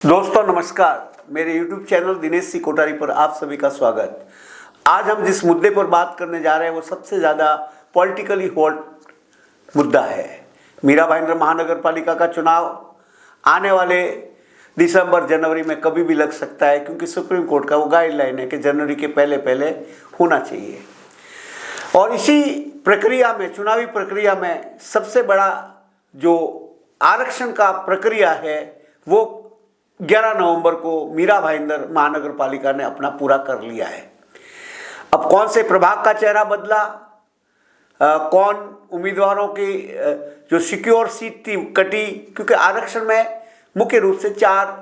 दोस्तों नमस्कार, मेरे YouTube चैनल दिनेश सी कोठारी पर आप सभी का स्वागत। आज हम जिस मुद्दे पर बात करने जा रहे हैं वो सबसे ज़्यादा पॉलिटिकली हॉट मुद्दा है। मीरा भाईंदर महानगर पालिका का चुनाव आने वाले दिसंबर जनवरी में कभी भी लग सकता है, क्योंकि सुप्रीम कोर्ट का वो गाइडलाइन है कि जनवरी के पहले पहले होना चाहिए। और इसी प्रक्रिया में, चुनावी प्रक्रिया में सबसे बड़ा जो आरक्षण का प्रक्रिया है वो 11 नवंबर को मीरा भाईंदर महानगर पालिका ने अपना पूरा कर लिया है। अब कौन से प्रभाग का चेहरा बदला, कौन उम्मीदवारों की जो सिक्योर सीट थी कटी, क्योंकि आरक्षण में मुख्य रूप से 4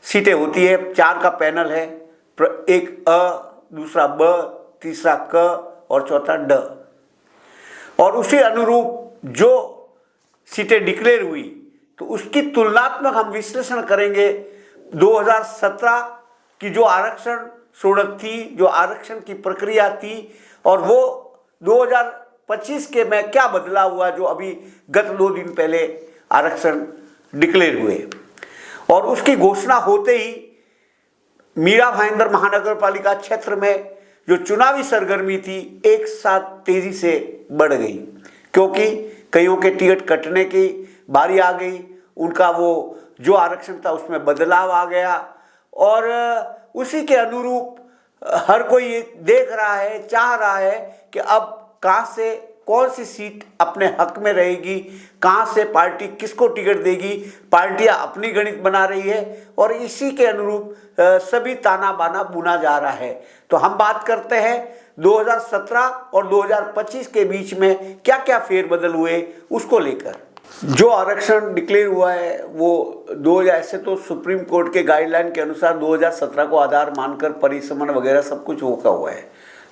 सीटें होती है, 4 का पैनल है, एक अ, दूसरा ब, तीसरा क और चौथा ड। और उसी अनुरूप जो सीटें डिक्लेयर हुई तो उसकी तुलनात्मक हम विश्लेषण करेंगे 2017 की जो आरक्षण सोड़त थी, जो आरक्षण की प्रक्रिया थी, और वो 2025 के में क्या बदलाव हुआ जो अभी गत 2 दिन पहले आरक्षण डिक्लेयर हुए। और उसकी घोषणा होते ही मीरा भाईंदर महानगर पालिका क्षेत्र में जो चुनावी सरगर्मी थी एक साथ तेजी से बढ़ गई, क्योंकि कईयों के टिकट कटने की बारी आ गई, उनका वो जो आरक्षण था उसमें बदलाव आ गया। और उसी के अनुरूप हर कोई ये देख रहा है, चाह रहा है कि अब कहाँ से कौन सी सीट अपने हक में रहेगी, कहाँ से पार्टी किसको टिकट देगी। पार्टियां अपनी गणित बना रही है और इसी के अनुरूप सभी ताना बाना बुना जा रहा है। तो हम बात करते हैं 2017 और 2025 के बीच में क्या क्या फेरबदल हुए उसको लेकर। जो आरक्षण डिक्लेयर हुआ है वो 2000, ऐसे तो सुप्रीम कोर्ट के गाइडलाइन के अनुसार 2017 को आधार मानकर परिसमन वगैरह सब कुछ होका हुआ है,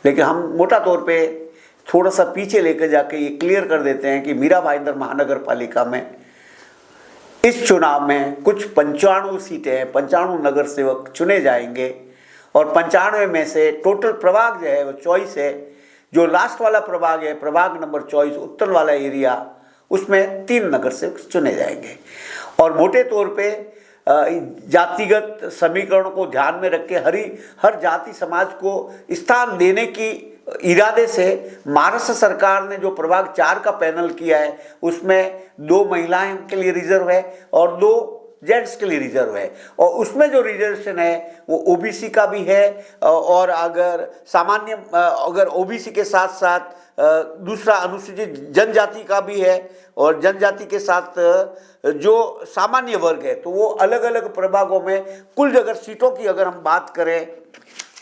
लेकिन हम मोटा तौर पे थोड़ा सा पीछे लेकर जाके ये क्लियर कर देते हैं कि मीरा भाईंदर महानगर पालिका में इस चुनाव में कुछ 95 सीटें हैं, 95 नगर सेवक चुने जाएंगे। और 95 में से टोटल प्रभाग जो है वो 24 है। जो लास्ट वाला प्रभाग है, प्रभाग नंबर 24 उत्तर वाला एरिया, उसमें 3 नगर सेवक चुने जाएंगे। और मोटे तौर पे जातिगत समीकरणों को ध्यान में रख के हर जाति समाज को स्थान देने की इरादे से महाराष्ट्र सरकार ने जो प्रभाग 4 का पैनल किया है उसमें 2 महिलाएं के लिए रिजर्व है और 2 जेंट्स के लिए रिजर्व है। और उसमें जो रिजर्वेशन है वो ओबीसी का भी है, और अगर ओबीसी के साथ साथ दूसरा अनुसूचित जनजाति का भी है, और जनजाति के साथ जो सामान्य वर्ग है, तो वो अलग अलग प्रभागों में कुल अगर सीटों की अगर हम बात करें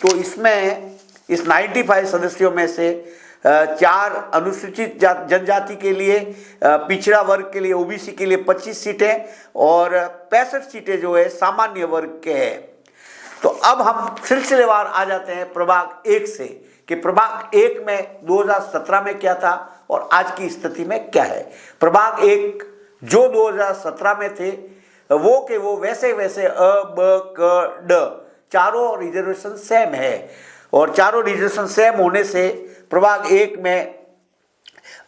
तो इसमें इस 95 सदस्यों में से 4 अनुसूचित जनजाति के लिए, पिछड़ा वर्ग के लिए, ओबीसी के लिए 25 सीटें और 65 सीटें जो है सामान्य वर्ग के हैं। तो अब हम सिलसिलेवार आ जाते हैं प्रभाग 1 से कि प्रभाग 1 में 2017 में क्या था और आज की स्थिति में क्या है। प्रभाग 1 जो 2017 में थे वो के वो वैसे अ, ब, क, ड चारों रिजर्वेशन सेम है, और चारों रिजर्वेशन सेम होने से प्रभाग 1 में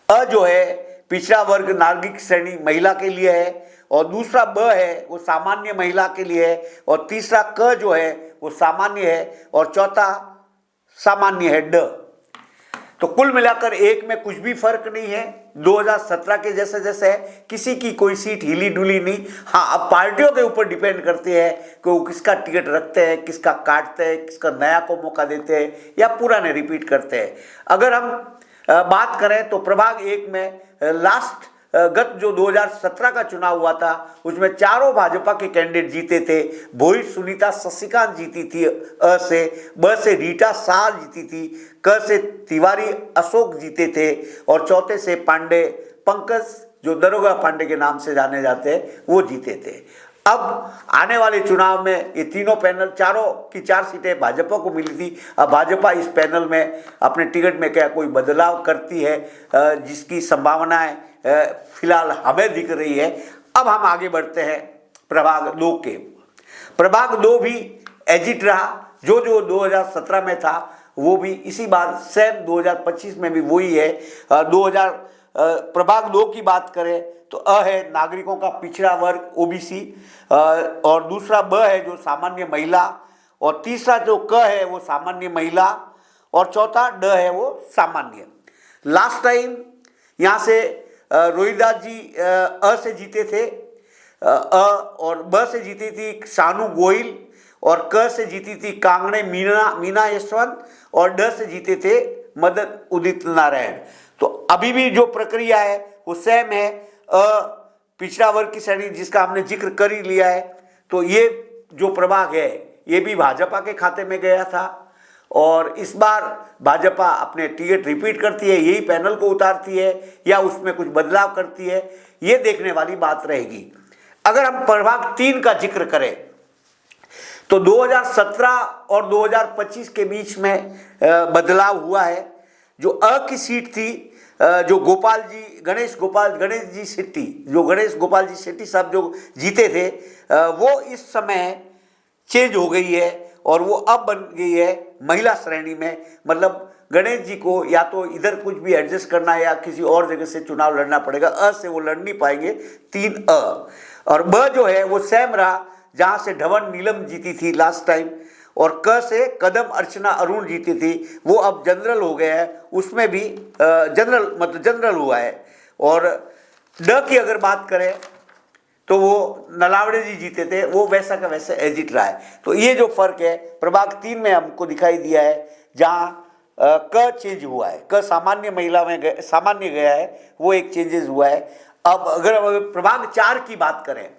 अ जो है पिछड़ा वर्ग नागरिक श्रेणी महिला के लिए है, और दूसरा ब है वो सामान्य महिला के लिए है, और तीसरा क जो है वो सामान्य है, और चौथा सामान्य है ड। तो कुल मिलाकर 1 में कुछ भी फर्क नहीं है, 2017 के जैसे है, किसी की कोई सीट हिली डुली नहीं। हाँ, अब पार्टियों के ऊपर डिपेंड करते हैं कि वो किसका टिकट रखते हैं, किसका काटते हैं, किसका नया को मौका देते हैं या पुराने रिपीट करते हैं। अगर हम बात करें तो प्रभाग 1 में गत जो 2017 का चुनाव हुआ था उसमें चारों भाजपा के कैंडिडेट जीते थे। भोई सुनीता शशिकांत जीती थी अ से, ब से रीटा शाह जीती थी, क से तिवारी अशोक जीते थे, और चौथे से पांडे पंकज जो दरोगा पांडे के नाम से जाने जाते हैं वो जीते थे। अब आने वाले चुनाव में ये तीनों पैनल, चारों की 4 सीटें भाजपा को मिली थी। अब भाजपा इस पैनल में अपने टिकट में क्या कोई बदलाव करती है, जिसकी संभावनाएं फिलहाल हमें दिख रही है। अब हम आगे बढ़ते हैं प्रभाग 2 के। प्रभाग 2 भी एजिट रहा, जो 2017 में था वो भी इसी बार सेम 2025 में भी वही है। प्रभाग 2 की बात करें तो अ है नागरिकों का पिछड़ा वर्ग ओबीसी, और दूसरा ब है जो सामान्य महिला, और तीसरा जो क है वो सामान्य महिला, और चौथा ड है वो सामान्य। लास्ट टाइम यहाँ से रोहिदास जी अ से जीते थे, और ब से जीती थी शानू गोहिल, और क से जीती थी कांगड़े मीना यशवंत, और ड से जीते थे मदन उदित नारायण। तो अभी भी जो प्रक्रिया है वो सेम है। पिछड़ा वर्ग की श्रेणी जिसका हमने जिक्र कर ही लिया है, तो ये जो प्रभाग है ये भी भाजपा के खाते में गया था, और इस बार भाजपा अपने टिकट रिपीट करती है, यही पैनल को उतारती है या उसमें कुछ बदलाव करती है, ये देखने वाली बात रहेगी। अगर हम प्रभाग 3 का जिक्र करें तो 2017 और 2025 के बीच में बदलाव हुआ है। जो अ की सीट थी, जो गणेश जी शेट्टी साहब जो जीते थे, वो इस समय चेंज हो गई है और वो अब बन गई है महिला श्रेणी में। मतलब गणेश जी को या तो इधर कुछ भी एडजस्ट करना है या किसी और जगह से चुनाव लड़ना पड़ेगा। अ से वो लड़ नहीं पाएंगे, 3 अ। और ब जो है वो सेम रहा, जहाँ से ढवन नीलम जीती थी लास्ट टाइम, और क से कदम अर्चना अरुण जीती थी, वो अब जनरल हो गया है, उसमें भी जनरल हुआ है। और ड की अगर बात करें तो वो नलावड़े जी जीते थे, वो वैसा का वैसा एजिट रहा है। तो ये जो फर्क है प्रभाग 3 में हमको दिखाई दिया है, जहाँ क चेंज हुआ है, क सामान्य महिला में सामान्य गया है, वो एक चेंजेस हुआ है। अब अगर प्रभाग 4 की बात करें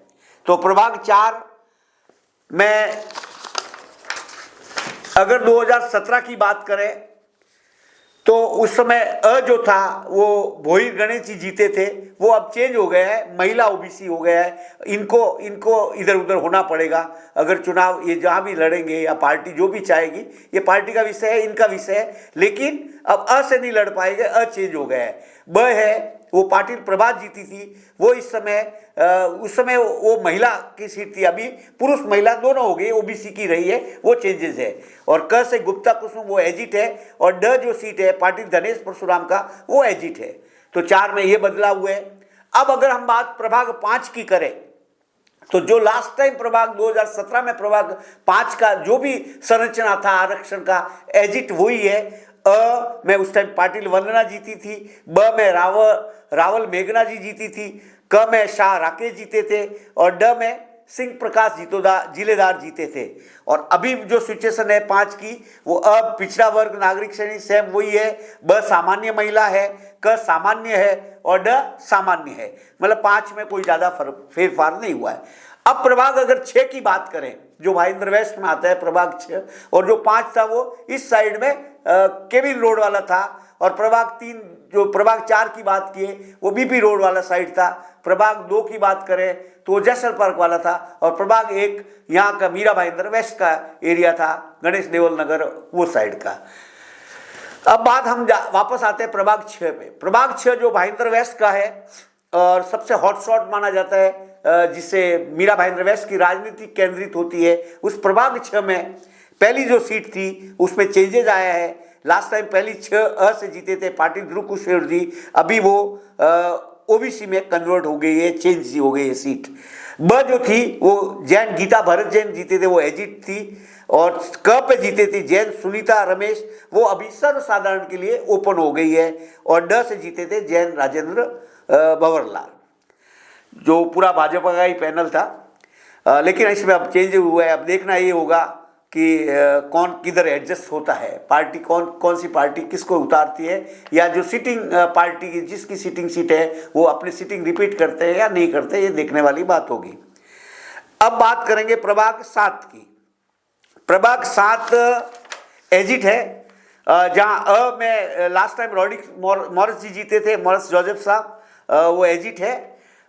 तो प्रभाग 4 में अगर 2017 की बात करें तो उस समय अ जो था वो भोईर गणेश जी जीते थे, वो अब चेंज हो गया है, महिला ओबीसी हो गया है। इनको इधर उधर होना पड़ेगा अगर चुनाव ये जहाँ भी लड़ेंगे, या पार्टी जो भी चाहेगी, ये पार्टी का विषय है, इनका विषय है, लेकिन अब अ से नहीं लड़ पाएंगे, अ चेंज हो गया है। ब है वो पाटिल प्रभात जीती थी, वो इस समय उस समय वो महिला की सीट थी, अभी पुरुष महिला दोनों हो गई, ओबीसी की रही है, वो चेंजेस है। और क से गुप्ता कुसुम वो एजिट है, और ड जो सीट है पाटिल धनेश परशुराम का, वो एजिट है। तो 4 में ये बदलाव हुए। अब अगर हम बात प्रभाग 5 की करें तो जो लास्ट टाइम प्रभाग 2017 में प्रभाग 5 का जो भी संरचना था आरक्षण का, एजिट वही है। अ में उस टाइम पाटिल वंदना जीती थी, ब में रावल मेघना जी जीती थी, क में शाह राकेश जीते थे, और ड में सिंह प्रकाश जिलेदार जीते थे। और अभी जो सिचुएशन है 5 की, वो अब पिछड़ा वर्ग नागरिक श्रेणी सेम वही है, ब सामान्य महिला है, क सामान्य है, और ड सामान्य है। मतलब 5 में कोई ज्यादा फेरफार नहीं हुआ है। अब प्रभाग अगर 6 की बात करें, जो भाईंद्र वेस्ट में आता है प्रभाग 6, और जो 5 था वो इस साइड में केविन रोड वाला था, और प्रभाग 3 जो प्रभाग 4 की बात की है वो बीपी रोड वाला साइड था। प्रभाग 2 की बात करें तो जैसल पार्क वाला था, और प्रभाग 1 यहाँ का मीरा भाईंद्र वेस्ट का एरिया था, गणेश देवल नगर वो साइड का। अब बात हम वापस आते हैं प्रभाग 6 पे। प्रभाग 6 जो भाईंद्र वेस्ट का है और सबसे हॉटस्पॉट माना जाता है, जिससे मीरा भाईंद्र वेस्ट की राजनीति केंद्रित होती है, उस प्रभाग 6 में पहली जो सीट थी उसमें चेंजेस आया है। लास्ट टाइम पहली 6 अ से जीते थे पाटिल ध्रुव कुशेर जी, अभी वो ओबीसी में कन्वर्ट हो गई है, चेंज हो गई है सीट। ब जो थी वो जैन गीता भरत जैन जीते थे, वो एजिट थी, और क पे जीते थे जैन सुनीता रमेश, वो अभी सर्वसाधारण के लिए ओपन हो गई है, और ड से जीते थे जैन राजेंद्र भंवरलाल, जो पूरा भाजपा का ही पैनल था। लेकिन इसमें अब चेंज हुआ है। अब देखना ये होगा कि कौन किधर एडजस्ट होता है, पार्टी कौन सी पार्टी किसको उतारती है, या जो सिटिंग पार्टी की जिसकी सिटिंग सीट है वो अपनी सिटिंग रिपीट करते हैं या नहीं करते, ये देखने वाली बात होगी। अब बात करेंगे प्रभाग 7 की। प्रभाग 7 एजिट है, जहां अ में लास्ट टाइम रॉडिक मॉरिस जी जीते थे, मॉरिस जोसेफ साहब, वो एजिट है।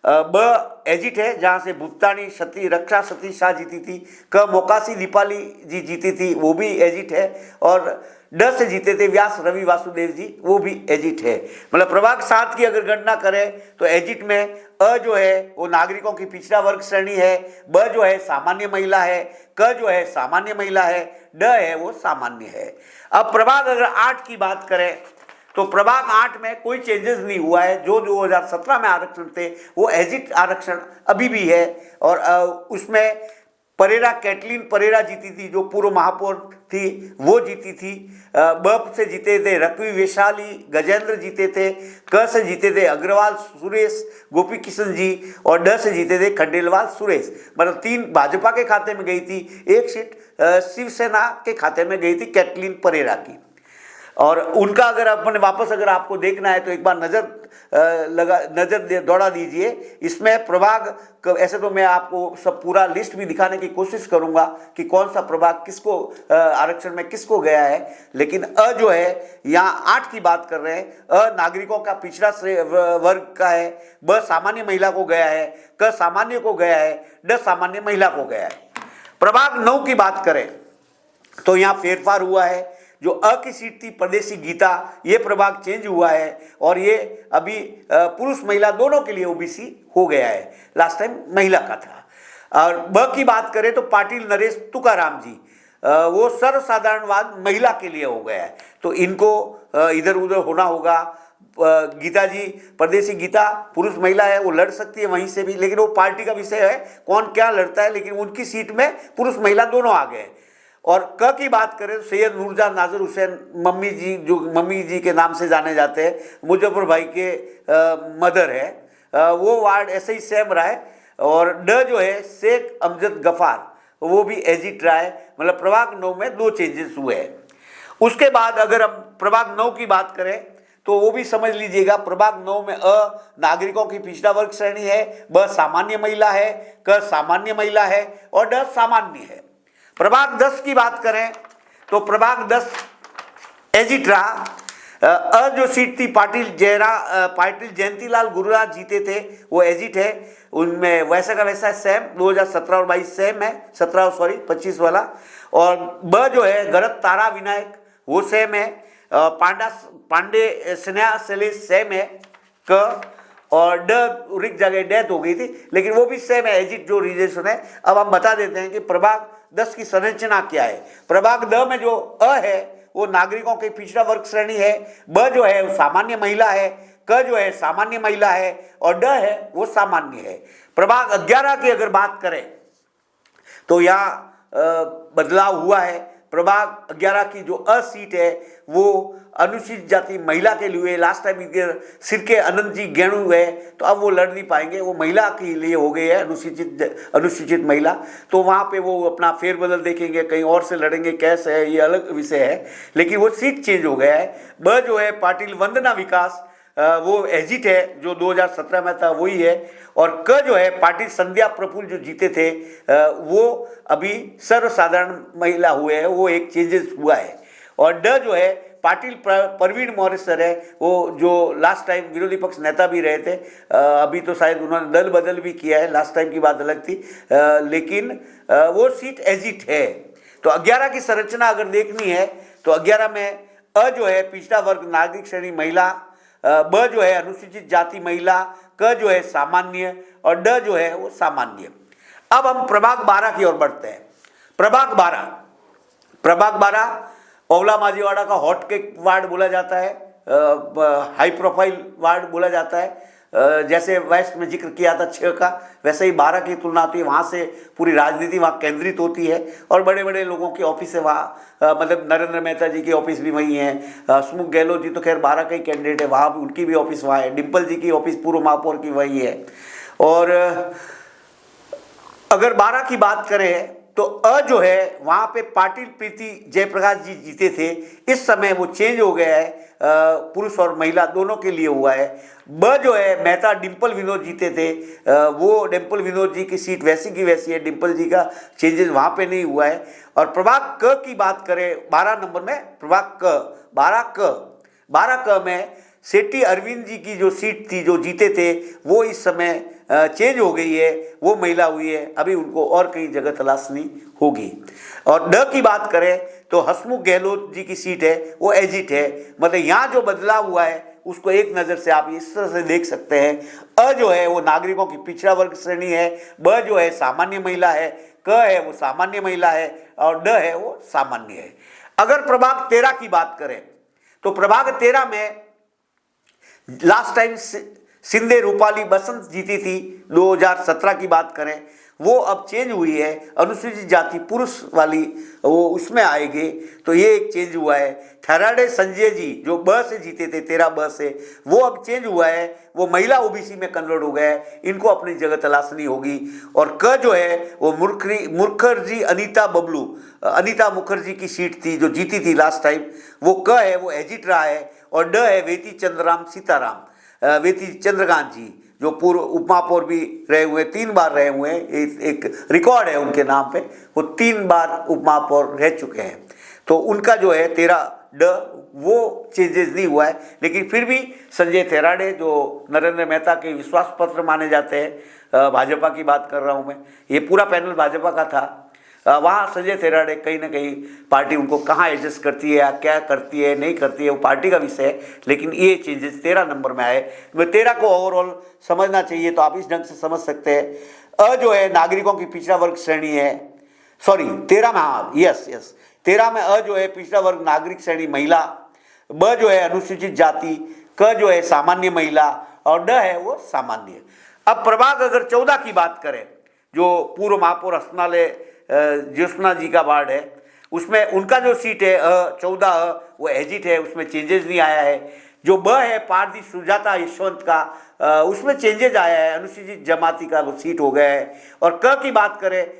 ब एजिट है, जहाँ से भुगतानी रक्षा सती शाह जीती थी। क मोकासी दीपाली जी जीती थी, वो भी एजिट है। और ड से जीते थे व्यास रवि वासुदेव जी, वो भी एजिट है। मतलब प्रभाग 7 की अगर गणना करें तो एजिट में अ जो है वो नागरिकों की पिछड़ा वर्ग श्रेणी है, ब जो है सामान्य महिला है, क जो है सामान्य महिला है, ड है वो सामान्य है। अब प्रभाग अगर 8 की बात करें तो प्रभाग 8 में कोई चेंजेस नहीं हुआ है। जो 2017 में आरक्षण थे वो एज इट आरक्षण अभी भी है। और उसमें परेरा, कैटलीन परेरा जीती थी, जो पूर्व महापौर थी वो जीती थी। ब से जीते थे रकवी वैशाली गजेंद्र जीते थे। क से जीते थे अग्रवाल सुरेश गोपी किशन जी। और ड से जीते थे खंडेलवाल सुरेश। मतलब 3 भाजपा के खाते में गई थी, 1 सीट शिवसेना के खाते में गई थी कैटलीन परेरा की। और उनका अगर अपने वापस अगर आपको देखना है तो एक बार नज़र दौड़ा दीजिए। इसमें प्रभाग, ऐसे तो मैं आपको सब पूरा लिस्ट भी दिखाने की कोशिश करूंगा कि कौन सा प्रभाग किसको आरक्षण में किसको गया है, लेकिन जो है यहाँ 8 की बात कर रहे हैं। नागरिकों का पिछड़ा वर्ग का है, ब सामान्य महिला को गया है, क सामान्य को गया है, ड सामान्य महिला को गया है। प्रभाग 9 की बात करें तो यहाँ फेरफार हुआ है। जो की सीट थी परदेसी गीता, ये प्रभाग चेंज हुआ है और ये अभी पुरुष महिला दोनों के लिए ओबीसी हो गया है। लास्ट टाइम महिला का था। और ब की बात करें तो पाटिल नरेश तुकाराम जी, वो सर्वसाधारणवाद महिला के लिए हो गया है। तो इनको इधर उधर होना होगा। गीता जी, परदेसी गीता पुरुष महिला है, वो लड़ सकती है वहीं से भी, लेकिन वो पार्टी का विषय है कौन क्या लड़ता है, लेकिन उनकी सीट में पुरुष महिला दोनों आ गए। और क की बात करें तो सैयद नूरजहां नाजर हुसैन मम्मी जी, जो मम्मी जी के नाम से जाने जाते हैं, मुजफ्फर भाई के मदर है, वो वार्ड ऐसे ही सेम रहा है। और ड जो है शेख अमजद गफार, वो भी एजिट रहा है। मतलब प्रभाग 9 में 2 चेंजेस हुए हैं। उसके बाद अगर हम प्रभाग 9 की बात करें तो वो भी समझ लीजिएगा। प्रभाग 9 में नागरिकों की पिछड़ा वर्ग श्रेणी है, ब सामान्य महिला है, क सामान्य महिला है और ड सामान्य है। प्रभाग 10 की बात करें तो प्रभाग 10 एजिट रहा। जो सीट थी पाटिल जयंतीलाल गुरुराज जीते थे, वो एजिट है। उनमें वैसा का वैसा सेम 2017 और 22 सेम है, 25 वाला। और ब जो है गरत तारा विनायक, वो सेम है। पांडे स्नेहा शैलेश सेम है। क और ड रिक जगह डेथ हो गई थी, लेकिन वो भी सेम है, एजिट जो रिजर्वेशन है। अब हम बता देते हैं कि प्रभाग 10 की संरचना क्या है। प्रभाग द में जो है वो नागरिकों के पिछड़ा वर्ग श्रेणी है, ब जो है वो सामान्य महिला है, क जो है सामान्य महिला है और ड है वो सामान्य है। प्रभाग 11 की अगर बात करें तो यहाँ बदलाव हुआ है। प्रभाग 11 की जो सीट है वो अनुसूचित जाति महिला के लिए। लास्ट टाइम सिरके अनंत जी गेणु है, तो अब वो लड़ नहीं पाएंगे, वो महिला के लिए हो गए है, अनुसूचित महिला। तो वहाँ पे वो अपना फेरबदल देखेंगे, कहीं और से लड़ेंगे, कैसे है ये अलग विषय है, लेकिन वो सीट चेंज हो गया है। ब जो है पाटिल वंदना विकास, वो एजिट है, जो 2017 में था वही है। और क जो है पाटिल संध्या प्रफुल्ल जो जीते थे, वो अभी सर्वसाधारण महिला हुए हैं, वो एक चेंजेस हुआ है। और ड जो है पाटिल परवीन मौर्य सर है, वो जो लास्ट टाइम विरोधी पक्ष नेता भी रहे थे, अभी तो शायद उन्होंने दल बदल भी किया है, लास्ट टाइम की बात अलग थी, लेकिन वो सीट एजिट है। तो 11 की संरचना अगर देखनी है तो 11 में जो है पिछड़ा वर्ग नागरिक श्रेणी महिला, ब जो है अनुसूचित जाति महिला, क जो है सामान्य और ड जो है वो सामान्य। अब हम प्रभाग 12 की ओर बढ़ते हैं। प्रभाग 12 ओवला माजीवाड़ा का हॉट केक वार्ड बोला जाता है, हाई प्रोफाइल वार्ड बोला जाता है। जैसे वेस्ट में जिक्र किया था 6 का, वैसे ही 12 की तुलना होती है। वहाँ से पूरी राजनीति वहाँ केंद्रित होती है और बड़े बड़े लोगों की ऑफिस है वहाँ, मतलब नरेंद्र मेहता जी की ऑफिस भी वहीं है। हसमुख गहलोत जी तो खैर 12 का ही कैंडिडेट है, वहाँ भी उनकी भी ऑफिस वहाँ है। डिम्पल जी की ऑफिस पूर्व महापौर की वहीं है। और अगर 12 की बात करें तो जो है वहाँ पे पाटिल प्रीति जयप्रकाश जी जीते थे। इस समय वो चेंज हो गया है, पुरुष और महिला दोनों के लिए हुआ है। ब जो है मेहता डिम्पल विनोद जीते थे, वो डिम्पल विनोद जी की सीट वैसी की वैसी है, डिम्पल जी का चेंजेस वहाँ पे नहीं हुआ है। और प्रभाग क की बात करें 12 नंबर में, प्रभाग क 12 क में सेठी अरविंद जी की जो सीट थी जो जीते थे, वो इस समय चेंज हो गई है, वो महिला हुई है। अभी उनको और कहीं जगह तलाशनी होगी। और ड की बात करें तो हसमुख गहलोत जी की सीट है, वो एजिट है। मतलब यहाँ जो बदलाव हुआ है उसको एक नज़र से आप इस तरह से देख सकते हैं। अ जो है वो नागरिकों की पिछड़ा वर्ग श्रेणी है, ब जो है सामान्य महिला है, क है वो सामान्य महिला है और ड है वो सामान्य है। अगर प्रभाग 13 की बात करें तो प्रभाग 13 में लास्ट टाइम सिंधे रूपाली बसंत जीती थी, 2017 की बात करें, वो अब चेंज हुई है, अनुसूचित जाति पुरुष वाली वो उसमें आएगी, तो ये एक चेंज हुआ है। थेराडे संजय जी जो ब से जीते थे, 13 ब से, वो अब चेंज हुआ है, वो महिला ओबीसी में कन्वर्ट हो गया है, इनको अपनी जगह तलाशनी होगी। और क जो है वो मुखर्जी अनीता मुखर्जी की सीट थी जो जीती थी लास्ट टाइम, वो क है वो एजिट रहा है। और ड है वेती चंद्रकांत जी जो पूर्व उपमहापौर भी रहे हुए, 3 बार रहे हुए हैं, एक रिकॉर्ड है उनके नाम पे, वो 3 बार उपमहापौर रह चुके हैं। तो उनका जो है 13 ड वो चेंजेस नहीं हुआ है, लेकिन फिर भी संजय थेराडे जो नरेंद्र मेहता के विश्वास पत्र माने जाते हैं, भाजपा की बात कर रहा हूँ मैं, ये पूरा पैनल भाजपा का था, वहाँ संजय थेराडे कहीं ना कहीं पार्टी उनको कहाँ एडजस्ट करती है या क्या करती है नहीं करती है वो पार्टी का विषय है, लेकिन ये चेंजेस 13 नंबर में आए। 13 को ओवरऑल समझना चाहिए तो आप इस ढंग से समझ सकते हैं। अ जो है नागरिकों की पिछड़ा वर्ग श्रेणी है, सॉरी 13 में, हाँ यस 13 में अ जो है पिछड़ा वर्ग नागरिक श्रेणी महिला, ब जो है अनुसूचित जाति, क जो है सामान्य महिला और ड है वो सामान्य। अब प्रभाग अगर 14 की बात करें, जो पूर्व महापौर हसनालय ज्योत्सना जी का वार्ड है, उसमें उनका जो सीट है 14 वो एजिट है, उसमें चेंजेस नहीं आया है। जो ब है पारदी सुजाता यशवंत का, उसमें चेंजेस आया है, अनुसूचित जमाती का वो सीट हो गया है। और क की बात करें,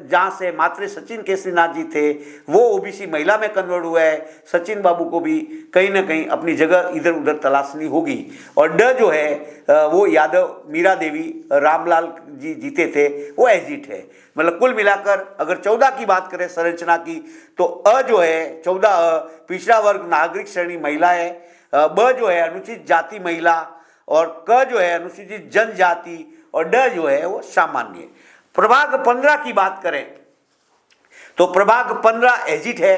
जहाँ से मात्रे सचिन केसरीनाथ जी थे वो ओबीसी महिला में कन्वर्ट हुआ है, सचिन बाबू को भी कहीं ना कहीं अपनी जगह इधर उधर तलाशनी होगी। और ड जो है वो यादव मीरा देवी रामलाल जी जीते थे, वो एजिट है। मतलब कुल मिलाकर अगर 14 की बात करें संरचना की, तो अ जो है 14 पिछड़ा वर्ग नागरिक श्रेणी महिला है, ब जो है अनुसूचित जाति महिला, और क जो है अनुसूचित जनजाति, और ड जो है वो सामान्य। प्रभाग 15 की बात करें तो प्रभाग 15 एजिट है,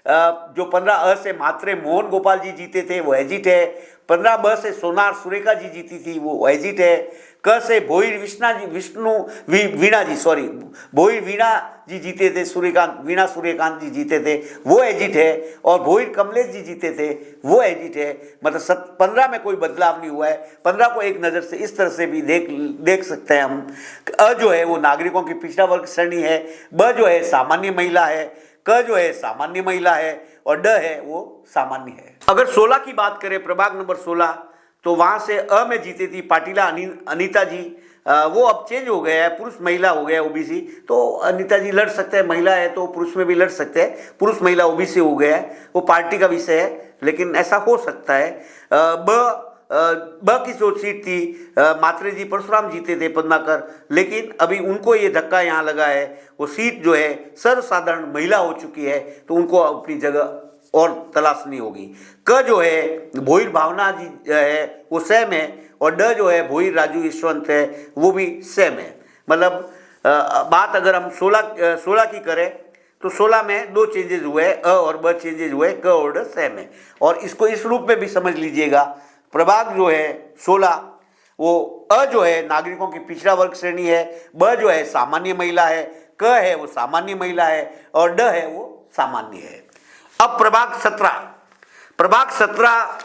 जो 15 अ से मात्रे मोहन गोपाल जी जीते थे वो एजिट है। 15 ब से सोनार सुरेखा जी जीती थी वो एजिट है। क से भोईर वीणा जी जीते थे, वीणा सूर्यकांत जी जीते थे वो एजिट है। और भोईर कमलेश जी जीते थे वो एजिट है। मतलब 15 में कोई बदलाव नहीं हुआ है। 15 को एक नज़र से इस तरह से भी देख सकते हैं हम। अ जो है वो नागरिकों की पिछड़ा वर्ग श्रेणी है, ब जो है सामान्य महिला है, क जो है सामान्य महिला है, और ड है वो सामान्य है। अगर 16 की बात करें, प्रभाग नंबर 16, तो वहाँ से अ में जीती थी पाटिला अनीता जी, वो अब चेंज हो गया है, पुरुष महिला हो गया ओबीसी। तो अनीता जी लड़ सकते हैं, महिला है तो पुरुष में भी लड़ सकते हैं, पुरुष महिला ओबीसी हो गया है, वो पार्टी का विषय है, लेकिन ऐसा हो सकता है। ब की जो सीट थी मात्रे जी परशुराम जीते थे पद्माकर, लेकिन अभी उनको ये धक्का यहाँ लगा है, वो सीट जो है सर्वसाधारण महिला हो चुकी है, तो उनको अपनी जगह और तलाशनी होगी। क जो है भोईर भावना जी है वो सेम है, और ड जो है भोईर राजू यशवंत है वो भी सेम है। मतलब बात अगर हम 16 की करें तो 16 में 2 चेंजेस हुए, अ और ब चेंजेस हुए, क और ड सेम है। और इसको इस रूप में भी समझ लीजिएगा, प्रभाग जो है 16 वो अ जो है नागरिकों की पिछड़ा वर्ग श्रेणी है, ब जो है सामान्य महिला है, क है वो सामान्य महिला है, और ड है वो सामान्य है। अब प्रभाग 17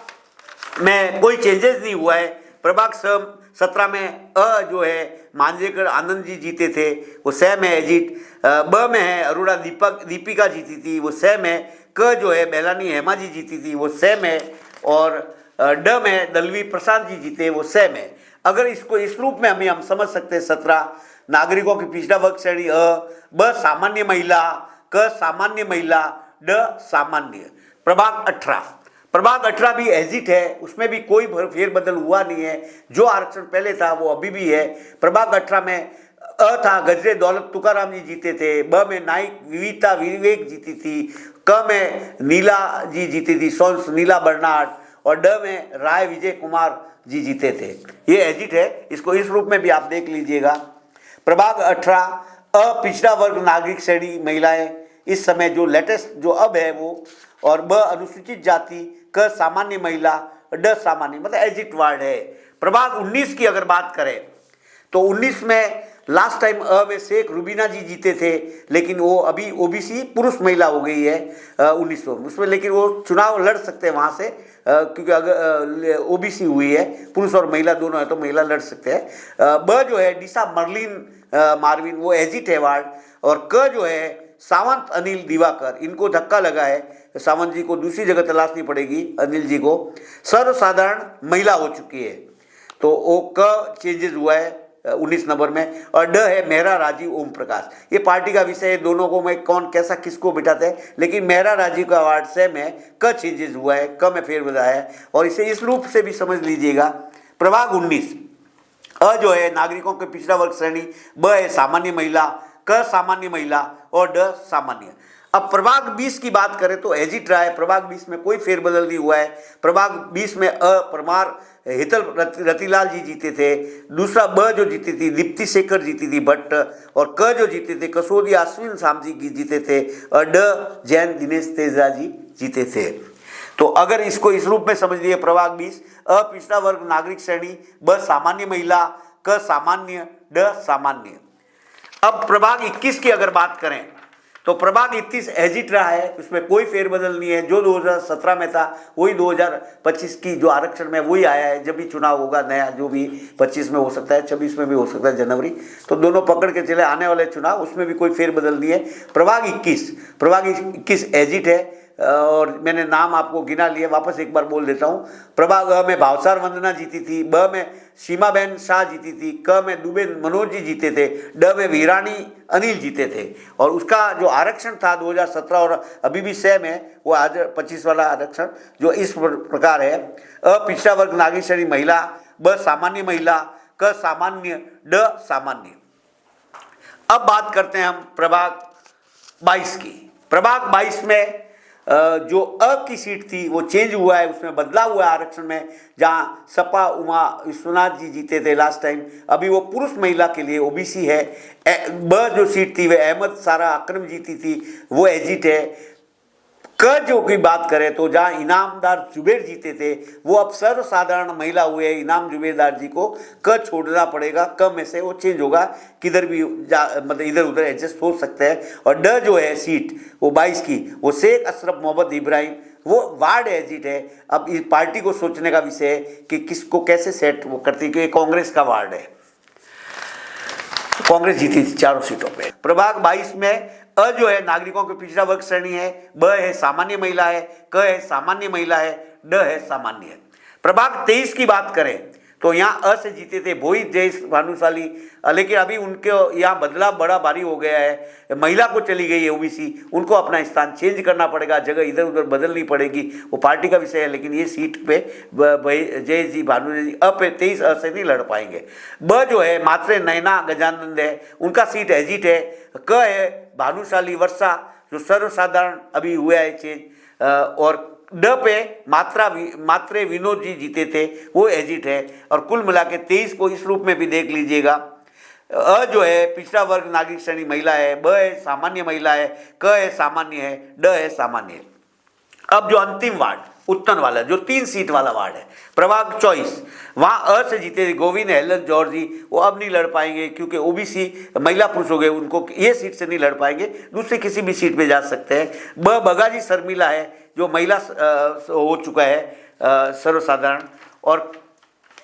में कोई चेंजेस नहीं हुआ है। प्रभाग 17 में अ जो है मांजरेकर आनंद जी जीते थे वो सेम है एजिट। ब में है अरोड़ा दीपिका जीती थी वो सेम है। क जो है बेलानी हेमा जी जीती थी वो सेम है। और ड में दलवी प्रसाद जी जीते वो सेम है। अगर इसको इस रूप में हम समझ सकते हैं, 17 नागरिकों की पिछड़ा वर्ग श्रेणी अ, ब सामान्य महिला, क सामान्य महिला, ड सामान्य। प्रभाग 18 भी एजिट है, उसमें भी कोई फेरबदल हुआ नहीं है, जो आरक्षण पहले था वो अभी भी है। प्रभाग 18 में अ था गजरे दौलत तुकाराम जी जीते थे, ब में नाइक विविता विवेक जीती थी, क में नीला जी जीती थी, सोन्स नीला बर्नाड, और ड में राय विजय कुमार जी जीते थे। ये एजिट है, इसको इस रूप में भी आप देख लीजिएगा। प्रभाग 18 अ पिछड़ा वर्ग नागरिक श्रेणी महिलाएं, इस समय जो लेटेस्ट जो अब है वो, और ब अनुसूचित जाति, क सामान्य महिला, ड सामान्य, मतलब एजिट वार्ड है। प्रभाग 19 की अगर बात करें तो 19 में लास्ट टाइम अ में शेख रुबीना जी जीते थे, लेकिन वो अभी ओबीसी पुरुष महिला हो गई है 1900 उसमें, लेकिन वो चुनाव लड़ सकते हैं वहाँ से, क्योंकि अगर ओबीसी हुई है, पुरुष और महिला दोनों है तो महिला लड़ सकते हैं। ब जो है डिशा मर्लिन मार्विन, वो एजिट है वार्ड। और क जो है सावंत अनिल दिवाकर, इनको धक्का लगा है, सावंत जी को दूसरी जगह तलाशनी पड़ेगी, अनिल जी को। सर्वसाधारण महिला हो चुकी है, तो वो क चेंजेस हुआ है 19 नंबर में। और ड है मेहरा राजीव ओम प्रकाश, ये पार्टी का विषय है, दोनों को मैं कौन कैसा किसको बिठाते हैं, लेकिन मेहरा राजीव का वार्ड से में क चेंजेस हुआ है, क में फेरबदल है। और इसे इस रूप से भी समझ लीजिएगा। प्रभाग 19 अ जो है नागरिकों के पिछड़ा वर्ग श्रेणी, ब है सामान्य महिला, क सामान्य महिला और ड सामान्य। अब प्रभाग 20 की बात करें तो एजिट रहा है, प्रभाग 20 में कोई फेरबदल नहीं हुआ है। प्रभाग 20 में अ परमार हितल रतिलाल जी जीते थे, दूसरा ब जो जीती थी दीप्ति शेखर जीती थी भट्ट, और क जो जीते थे कसोदिया अश्विन शाम जी जीते थे, और ड जैन दिनेश तेजा जी जीते थे। तो अगर इसको इस रूप में समझ लिए, प्रभाग 20 अ पिछड़ा वर्ग नागरिक श्रेणी, ब सामान्य महिला, क सामान्य, ड सामान्य। अब प्रभाग 21 की अगर बात करें तो प्रभाग 21 एजिट रहा है, उसमें कोई फेरबदल नहीं है, जो 2017 में था वही 2025 की जो आरक्षण में वही आया है। जब भी चुनाव होगा नया, जो भी 25 में हो सकता है, 26 में भी हो सकता है जनवरी, तो दोनों पकड़ के चले आने वाले चुनाव, उसमें भी कोई फेरबदल नहीं है। प्रभाग 21 एजिट है, और मैंने नाम आपको गिना लिए, वापस एक बार बोल देता हूँ। प्रभाग अ में भावसार वंदना जीती थी, ब में सीमाबेन शाह जीती थी, क में दुबे मनोज जी जीते थे, ड में वीरानी अनिल जीते थे। और उसका जो आरक्षण था 2017 और अभी भी सेम है, वो आज 25 वाला आरक्षण जो इस प्रकार है। अ पिछड़ा वर्ग नागरिक श्रेणी महिला, ब सामान्य महिला, क सामान्य, ड सामान्य। अब बात करते हैं हम प्रभाग 22 की। प्रभाग 22 में जो अ की सीट थी वो चेंज हुआ है, उसमें बदलाव हुआ है आरक्षण में। जहां सपा उमा विश्वनाथ जी जीते थे लास्ट टाइम, अभी वो पुरुष महिला के लिए ओबीसी है। ब जो सीट थी वह अहमद सारा अकरम जीती थी, वो एजिट है। क जो की बात करें तो जहां इनामदार जुबेर जीते थे, वो अब सर्वसाधारण महिला हुए, इनाम जुबेरदार जी को क छोड़ना पड़ेगा, क में से वो चेंज होगा, किधर भी मतलब इधर उधर एडजस्ट हो सकते हैं। और ड जो है सीट वो 22 की, वो शेख अशरफ मोहम्मद इब्राहिम, वो वार्ड एजिट है। अब इस पार्टी को सोचने का विषय है कि किसको कैसे सेट वो करती है, क्योंकि कांग्रेस का वार्ड है, कांग्रेस जीती थी चारों सीटों पे। प्रभाग 22 में अ जो है नागरिकों के पिछड़ा वर्ग श्रेणी है, ब है सामान्य महिला है, क है सामान्य महिला है, ड है सामान्य है। प्रभाग 23 की बात करें तो यहाँ अ से जीते थे भोई जयेश भानुशाली, लेकिन अभी उनके यहाँ बदलाव बड़ा भारी हो गया है, महिला को चली गई है ओबीसी, उनको अपना स्थान चेंज करना पड़ेगा, जगह इधर उधर बदलनी पड़ेगी, वो पार्टी का विषय है। लेकिन ये सीट पे जयेश जी भानु जी अ पे 23 अ से नहीं लड़ पाएंगे। ब जो है मात्रे नैना गजानंद है, उनका सीट एजिट है। क है भानुशाली वर्षा, जो सर्वसाधारण अभी हुआ है चेंज। और ड पे मात्रे विनोद जी जीते थे, वो एजिट है। और कुल मिला के 23 को इस रूप में भी देख लीजिएगा। अ जो है पिछड़ा वर्ग नागरिक श्रेणी महिला है, ब है सामान्य महिला है, क है सामान्य है, ड है सामान्य है। अब जो अंतिम वार्ड उत्तन वाला, जो 3 सीट वाला वार्ड है, प्रभाग 24, वहाँ अ से जीते थे गोविंद हेलन जॉर्जी, वो अब नहीं लड़ पाएंगे क्योंकि ओबीसी महिला पुरुष हो गए, उनको ये सीट से नहीं लड़ पाएंगे, दूसरी किसी भी सीट पे जा सकते हैं। ब बगाजी शर्मिला है, जो महिला हो चुका है सर्वसाधारण। और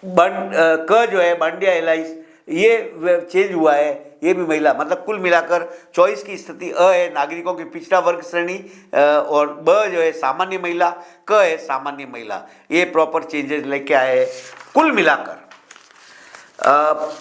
क जो है बांडिया एलाइस, ये चेंज हुआ है, ये भी महिला। मतलब कुल मिलाकर 24 की स्थिति अ है नागरिकों की पिछड़ा वर्ग श्रेणी, और ब जो है सामान्य महिला, क है सामान्य महिला। ये प्रॉपर चेंजेस लेके आए हैं। कुल मिलाकर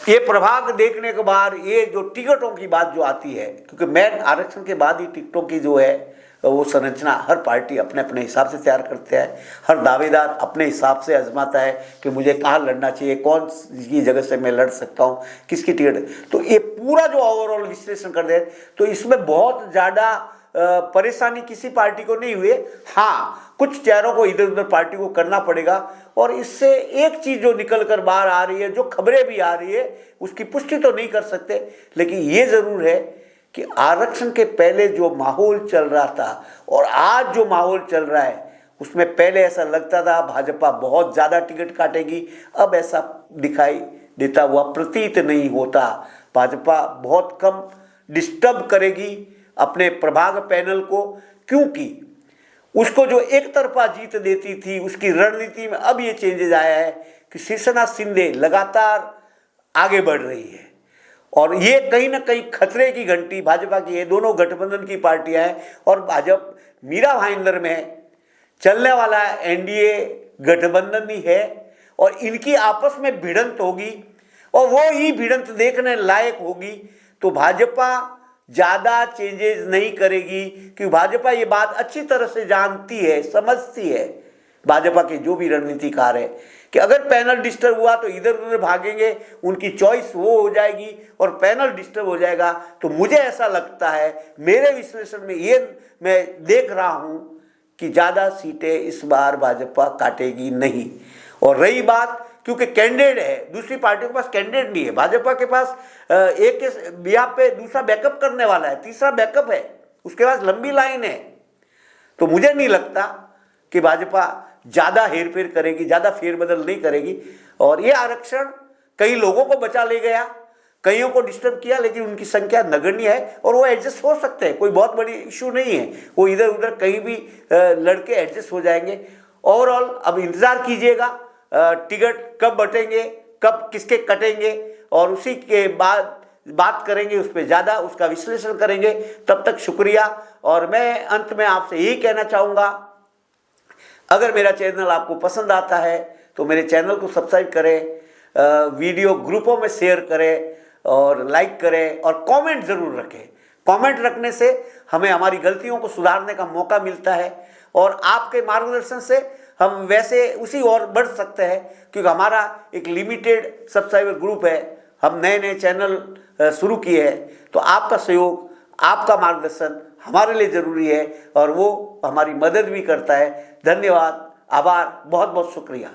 ये प्रभाग देखने के बाद ये जो टिकटों की बात जो आती है, क्योंकि मेन आरक्षण के बाद ही टिकटों की जो है वो संरचना हर पार्टी अपने अपने हिसाब से तैयार करते हैं, हर दावेदार अपने हिसाब से आजमाता है कि मुझे कहाँ लड़ना चाहिए, कौन की जगह से मैं लड़ सकता हूँ, किसकी टिकट। तो ये पूरा जो ओवरऑल विश्लेषण कर दे तो इसमें बहुत ज़्यादा परेशानी किसी पार्टी को नहीं हुई। हाँ, कुछ चेहरों को इधर उधर पार्टी को करना पड़ेगा। और इससे एक चीज़ जो निकल कर बाहर आ रही है, जो खबरें भी आ रही है, उसकी पुष्टि तो नहीं कर सकते, लेकिन ये ज़रूर है कि आरक्षण के पहले जो माहौल चल रहा था और आज जो माहौल चल रहा है, उसमें पहले ऐसा लगता था भाजपा बहुत ज़्यादा टिकट काटेगी, अब ऐसा दिखाई देता हुआ प्रतीत नहीं होता। भाजपा बहुत कम डिस्टर्ब करेगी अपने प्रभाग पैनल को, क्योंकि उसको जो एक तरफा जीत देती थी उसकी रणनीति में अब ये चेंजेस आया है कि शिवसेना शिंदे लगातार आगे बढ़ रही है और ये कहीं ना कहीं खतरे की घंटी भाजपा की है। दोनों गठबंधन की पार्टियां हैं और भाजपा मीरा भाईंदर में चलने वाला एनडीए गठबंधन ही है और इनकी आपस में भिड़ंत होगी और वो ही भिड़ंत देखने लायक होगी। तो भाजपा ज़्यादा चेंजेस नहीं करेगी क्योंकि भाजपा ये बात अच्छी तरह से जानती है, समझती है। भाजपा के जो भी रणनीतिकार है कि अगर पैनल डिस्टर्ब हुआ तो इधर उधर भागेंगे, उनकी चॉइस वो हो जाएगी और पैनल डिस्टर्ब हो जाएगा। तो मुझे ऐसा लगता है, मेरे विश्लेषण में ये मैं देख रहा हूं कि ज़्यादा सीटें इस बार भाजपा काटेगी नहीं। और रही बात, क्योंकि कैंडिडेट है, दूसरी पार्टियों के पास कैंडिडेट नहीं है, भाजपा के पास एक के यहाँ पे दूसरा बैकअप करने वाला है, तीसरा बैकअप है, उसके पास लंबी लाइन है। तो मुझे नहीं लगता कि भाजपा ज़्यादा हेरफेर करेगी, ज़्यादा फेरबदल नहीं करेगी। और ये आरक्षण कई लोगों को बचा ले गया, कईयों को डिस्टर्ब किया, लेकिन उनकी संख्या नगण्य है और वो एडजस्ट हो सकते हैं, कोई बहुत बड़ी इशू नहीं है, वो इधर उधर कहीं भी लड़के एडजस्ट हो जाएंगे। ओवरऑल अब इंतज़ार कीजिएगा टिकट कब बटेंगे, कब किसके कटेंगे और उसी के बाद बात करेंगे, उस पर ज़्यादा उसका विश्लेषण करेंगे। तब तक शुक्रिया। और मैं अंत में आपसे यही कहना चाहूँगा, अगर मेरा चैनल आपको पसंद आता है तो मेरे चैनल को सब्सक्राइब करें, वीडियो ग्रुपों में शेयर करें और लाइक करें और कमेंट ज़रूर रखें। कमेंट रखने से हमें हमारी गलतियों को सुधारने का मौका मिलता है और आपके मार्गदर्शन से हम वैसे उसी ओर बढ़ सकते हैं, क्योंकि हमारा एक लिमिटेड सब्सक्राइबर ग्रुप है, हम नए नए चैनल शुरू किए हैं। तो आपका सहयोग, आपका मार्गदर्शन हमारे लिए ज़रूरी है और वो हमारी मदद भी करता है। धन्यवाद, आभार, बहुत बहुत शुक्रिया।